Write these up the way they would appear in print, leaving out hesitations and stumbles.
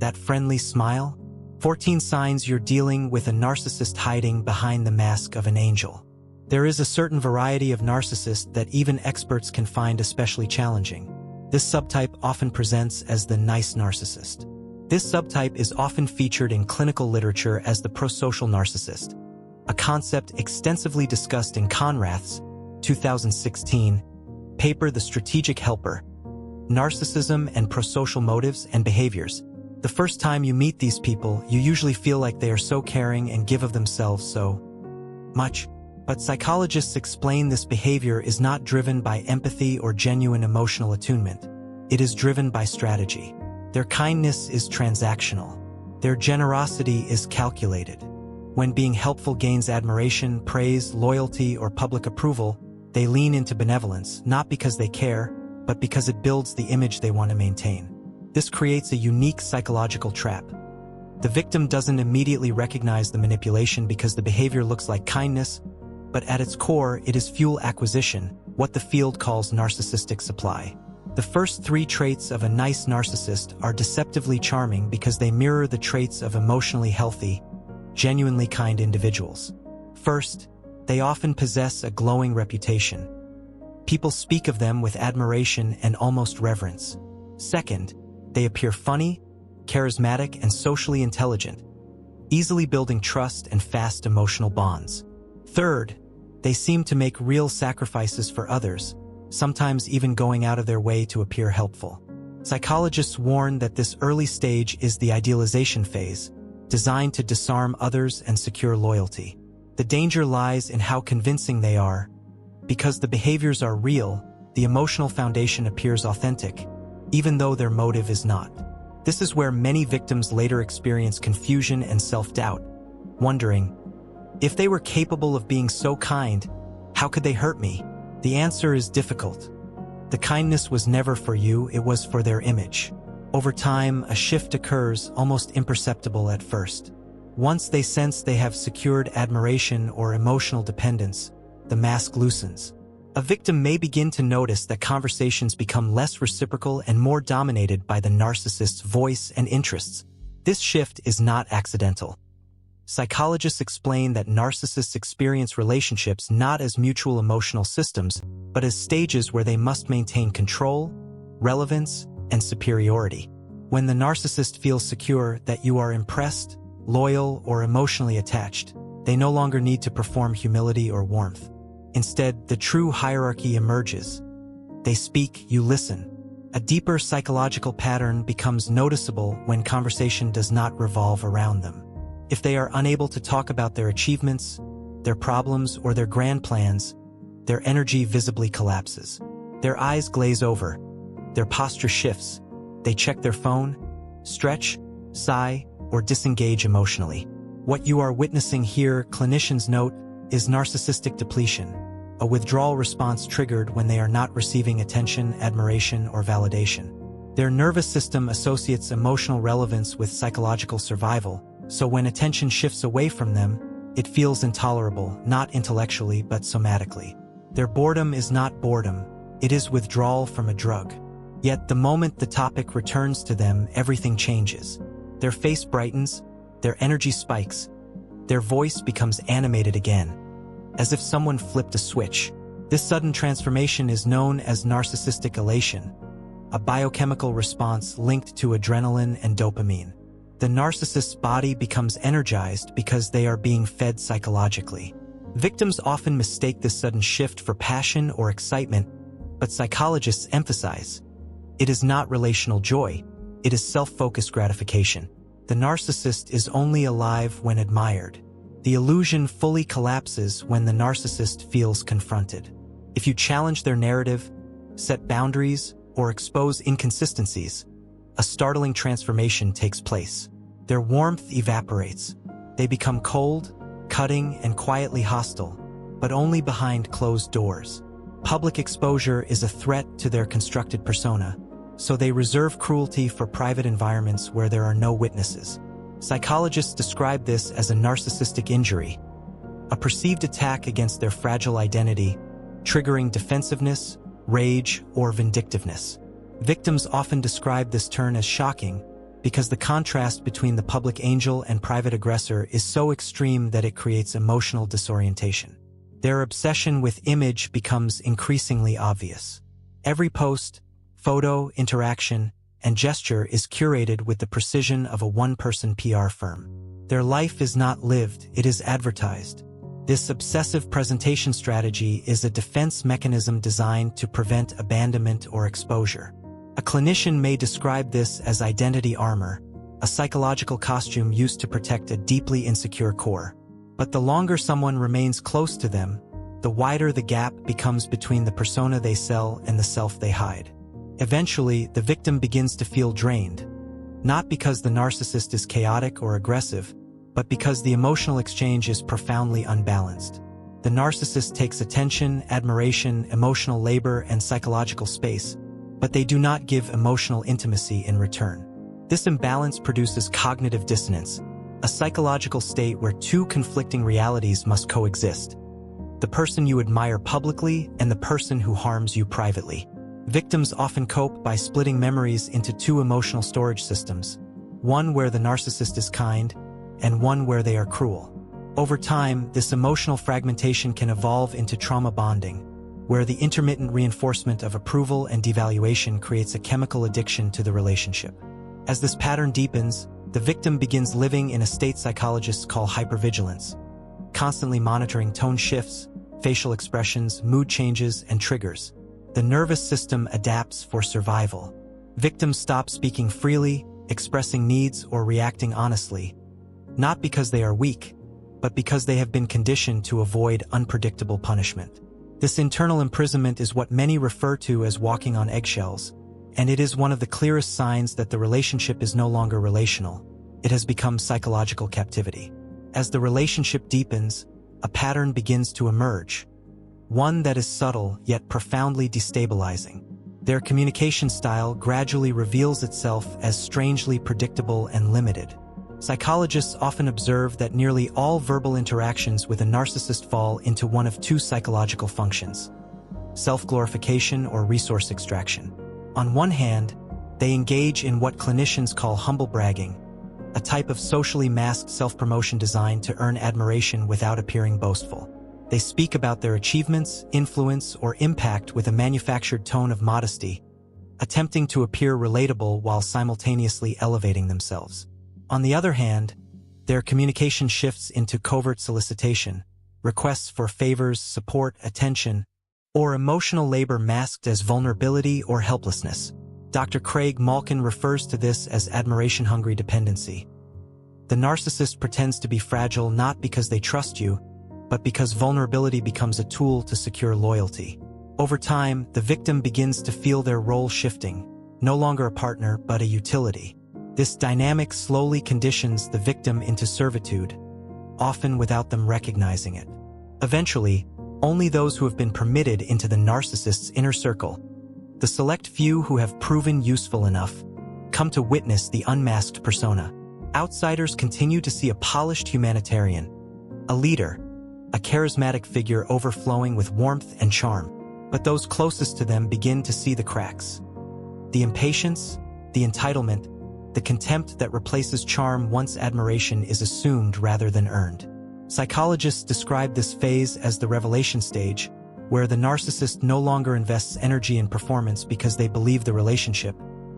that friendly smile? 14 signs you're dealing with a narcissist hiding behind the mask of an angel. There is a certain variety of narcissists that even experts can find especially challenging. This subtype often presents as the nice narcissist. This subtype is often featured in clinical literature as the prosocial narcissist, a concept extensively discussed in Conrath's 2016 paper The Strategic Helper, Narcissism and Prosocial Motives and Behaviors. The first time you meet these people, you usually feel like they are so caring and give of themselves so much. But psychologists explain this behavior is not driven by empathy or genuine emotional attunement. It is driven by strategy. Their kindness is transactional. Their generosity is calculated. When being helpful gains admiration, praise, loyalty, or public approval, they lean into benevolence, not because they care, but because it builds the image they want to maintain. This creates a unique psychological trap. The victim doesn't immediately recognize the manipulation because the behavior looks like kindness, but at its core, it is fuel acquisition, what the field calls narcissistic supply. The first 3 traits of a nice narcissist are deceptively charming because they mirror the traits of emotionally healthy, genuinely kind individuals. First, they often possess a glowing reputation. People speak of them with admiration and almost reverence. Second, they appear funny, charismatic, and socially intelligent, easily building trust and fast emotional bonds. Third, they seem to make real sacrifices for others, sometimes even going out of their way to appear helpful. Psychologists warn that this early stage is the idealization phase, designed to disarm others and secure loyalty. The danger lies in how convincing they are. Because the behaviors are real, the emotional foundation appears authentic, even though their motive is not. This is where many victims later experience confusion and self-doubt, wondering, if they were capable of being so kind, how could they hurt me? The answer is difficult. The kindness was never for you, it was for their image. Over time, a shift occurs, almost imperceptible at first. Once they sense they have secured admiration or emotional dependence, the mask loosens. A victim may begin to notice that conversations become less reciprocal and more dominated by the narcissist's voice and interests. This shift is not accidental. Psychologists explain that narcissists experience relationships not as mutual emotional systems, but as stages where they must maintain control, relevance, and superiority. When the narcissist feels secure that you are impressed, loyal, or emotionally attached, they no longer need to perform humility or warmth. Instead, the true hierarchy emerges. They speak, you listen. A deeper psychological pattern becomes noticeable when conversation does not revolve around them. If they are unable to talk about their achievements, their problems, or their grand plans, their energy visibly collapses. Their eyes glaze over. Their posture shifts. They check their phone, stretch, sigh, or disengage emotionally. What you are witnessing here, clinicians note, is narcissistic depletion, a withdrawal response triggered when they are not receiving attention, admiration, or validation. Their nervous system associates emotional relevance with psychological survival, so when attention shifts away from them, it feels intolerable, not intellectually but somatically. Their boredom is not boredom, it is withdrawal from a drug. Yet the moment the topic returns to them, everything changes. Their face brightens, their energy spikes, their voice becomes animated again, as if someone flipped a switch. This sudden transformation is known as narcissistic elation, a biochemical response linked to adrenaline and dopamine. The narcissist's body becomes energized because they are being fed psychologically. Victims often mistake this sudden shift for passion or excitement, but psychologists emphasize, it is not relational joy, it is self-focused gratification. The narcissist is only alive when admired. The illusion fully collapses when the narcissist feels confronted. If you challenge their narrative, set boundaries, or expose inconsistencies, a startling transformation takes place. Their warmth evaporates. They become cold, cutting, and quietly hostile, but only behind closed doors. Public exposure is a threat to their constructed persona, so they reserve cruelty for private environments where there are no witnesses. Psychologists describe this as a narcissistic injury, a perceived attack against their fragile identity, triggering defensiveness, rage, or vindictiveness. Victims often describe this turn as shocking, because the contrast between the public angel and private aggressor is so extreme that it creates emotional disorientation. Their obsession with image becomes increasingly obvious. Every post, photo, interaction, and gesture is curated with the precision of a one-person PR firm. Their life is not lived, it is advertised. This obsessive presentation strategy is a defense mechanism designed to prevent abandonment or exposure. A clinician may describe this as identity armor, a psychological costume used to protect a deeply insecure core. But the longer someone remains close to them, the wider the gap becomes between the persona they sell and the self they hide. Eventually, the victim begins to feel drained, not because the narcissist is chaotic or aggressive, but because the emotional exchange is profoundly unbalanced. The narcissist takes attention, admiration, emotional labor, and psychological space, but they do not give emotional intimacy in return. This imbalance produces cognitive dissonance, a psychological state where two conflicting realities must coexist: the person you admire publicly and the person who harms you privately. Victims often cope by splitting memories into two emotional storage systems, one where the narcissist is kind and one where they are cruel. Over time, this emotional fragmentation can evolve into trauma bonding, where the intermittent reinforcement of approval and devaluation creates a chemical addiction to the relationship. As this pattern deepens, the victim begins living in a state psychologists call hypervigilance, constantly monitoring tone shifts, facial expressions, mood changes, and triggers. The nervous system adapts for survival. Victims stop speaking freely, expressing needs, or reacting honestly, not because they are weak, but because they have been conditioned to avoid unpredictable punishment. This internal imprisonment is what many refer to as walking on eggshells, and it is one of the clearest signs that the relationship is no longer relational. It has become psychological captivity. As the relationship deepens, a pattern begins to emerge, one that is subtle yet profoundly destabilizing. Their communication style gradually reveals itself as strangely predictable and limited. Psychologists often observe that nearly all verbal interactions with a narcissist fall into one of two psychological functions: self-glorification or resource extraction. On one hand, they engage in what clinicians call humble bragging, a type of socially masked self-promotion designed to earn admiration without appearing boastful. They speak about their achievements, influence, or impact with a manufactured tone of modesty, attempting to appear relatable while simultaneously elevating themselves. On the other hand, their communication shifts into covert solicitation, requests for favors, support, attention, or emotional labor masked as vulnerability or helplessness. Dr. Craig Malkin refers to this as admiration-hungry dependency. The narcissist pretends to be fragile not because they trust you, but because vulnerability becomes a tool to secure loyalty. Over time, the victim begins to feel their role shifting, no longer a partner but a utility. This dynamic slowly conditions the victim into servitude, often without them recognizing it. Eventually, only those who have been permitted into the narcissist's inner circle, the select few who have proven useful enough, come to witness the unmasked persona. Outsiders continue to see a polished humanitarian, a leader, a charismatic figure overflowing with warmth and charm. But those closest to them begin to see the cracks. The impatience, the entitlement, the contempt that replaces charm once admiration is assumed rather than earned. Psychologists describe this phase as the revelation stage, where the narcissist no longer invests energy in performance because they believe the relationship,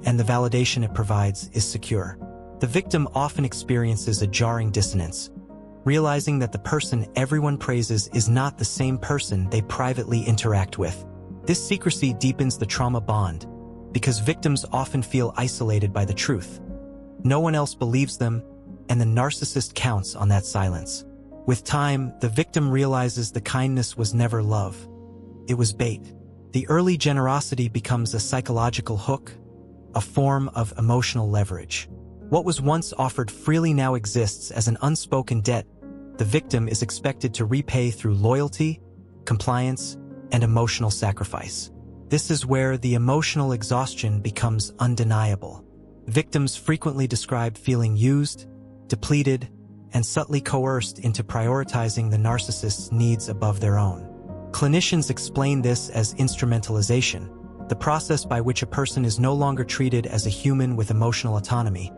and the validation it provides, is secure. The victim often experiences a jarring dissonance, realizing that the person everyone praises is not the same person they privately interact with. This secrecy deepens the trauma bond, because victims often feel isolated by the truth. No one else believes them, and the narcissist counts on that silence. With time, the victim realizes the kindness was never love. It was bait. The early generosity becomes a psychological hook, a form of emotional leverage. What was once offered freely now exists as an unspoken debt the victim is expected to repay through loyalty, compliance, and emotional sacrifice. This is where the emotional exhaustion becomes undeniable. Victims frequently describe feeling used, depleted, and subtly coerced into prioritizing the narcissist's needs above their own. Clinicians explain this as instrumentalization, the process by which a person is no longer treated as a human with emotional autonomy,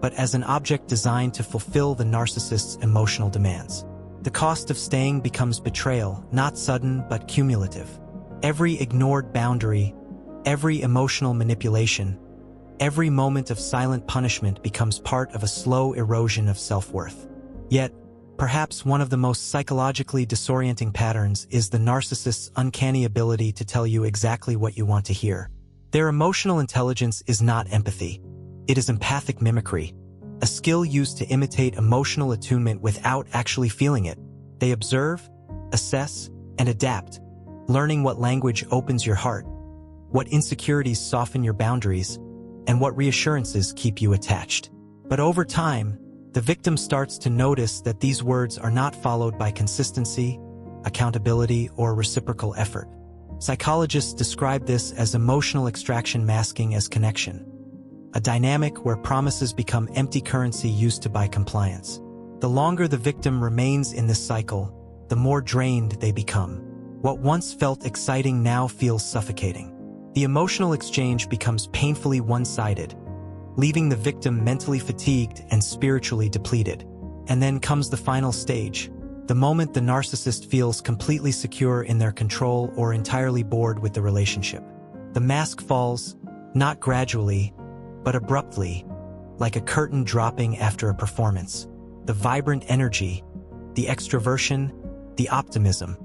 but as an object designed to fulfill the narcissist's emotional demands. The cost of staying becomes betrayal, not sudden but cumulative. Every ignored boundary, every emotional manipulation, every moment of silent punishment becomes part of a slow erosion of self-worth. Yet, perhaps one of the most psychologically disorienting patterns is the narcissist's uncanny ability to tell you exactly what you want to hear. Their emotional intelligence is not empathy. It is empathic mimicry, a skill used to imitate emotional attunement without actually feeling it. They observe, assess, and adapt, learning what language opens your heart, what insecurities soften your boundaries, and what reassurances keep you attached. But over time, the victim starts to notice that these words are not followed by consistency, accountability, or reciprocal effort. Psychologists describe this as emotional extraction masking as connection, a dynamic where promises become empty currency used to buy compliance. The longer the victim remains in this cycle, the more drained they become. What once felt exciting now feels suffocating. The emotional exchange becomes painfully one-sided, leaving the victim mentally fatigued and spiritually depleted. And then comes the final stage, the moment the narcissist feels completely secure in their control or entirely bored with the relationship. The mask falls, not gradually, but abruptly, like a curtain dropping after a performance. The vibrant energy, the extroversion, the optimism,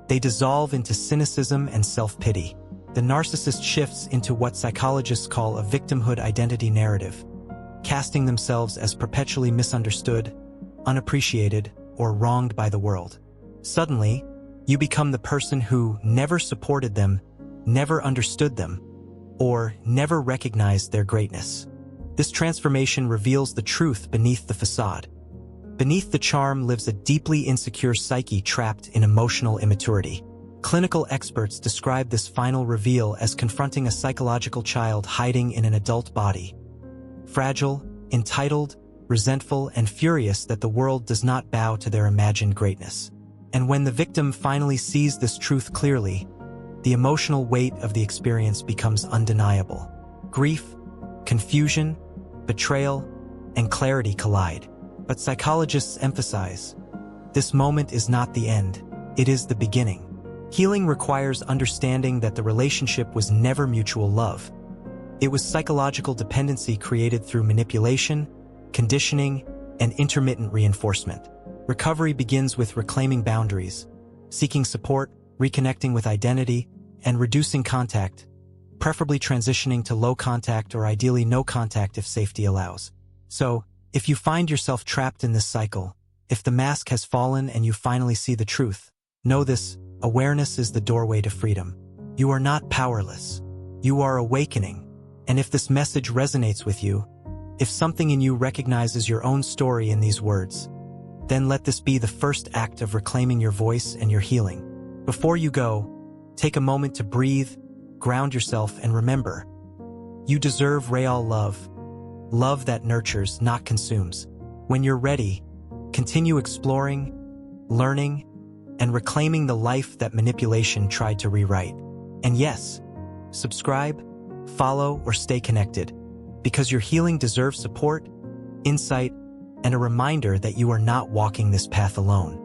they dissolve into cynicism and self-pity. The narcissist shifts into what psychologists call a victimhood identity narrative, casting themselves as perpetually misunderstood, unappreciated, or wronged by the world. Suddenly, you become the person who never supported them, never understood them, or never recognized their greatness. This transformation reveals the truth beneath the facade. Beneath the charm lives a deeply insecure psyche trapped in emotional immaturity. Clinical experts describe this final reveal as confronting a psychological child hiding in an adult body. Fragile, entitled, resentful, and furious that the world does not bow to their imagined greatness. And when the victim finally sees this truth clearly, the emotional weight of the experience becomes undeniable. Grief, confusion, betrayal, and clarity collide. But psychologists emphasize, this moment is not the end, it is the beginning. Healing requires understanding that the relationship was never mutual love. It was psychological dependency created through manipulation, conditioning, and intermittent reinforcement. Recovery begins with reclaiming boundaries, seeking support, reconnecting with identity, and reducing contact, preferably transitioning to low contact or ideally no contact if safety allows. So, if you find yourself trapped in this cycle, if the mask has fallen and you finally see the truth, know this: awareness is the doorway to freedom. You are not powerless. You are awakening. And if this message resonates with you, if something in you recognizes your own story in these words, then let this be the first act of reclaiming your voice and your healing. Before you go, take a moment to breathe, ground yourself, and remember, you deserve real love. Love that nurtures, not consumes. When you're ready, continue exploring, learning, and reclaiming the life that manipulation tried to rewrite. And yes, subscribe, follow, or stay connected, because your healing deserves support, insight, and a reminder that you are not walking this path alone.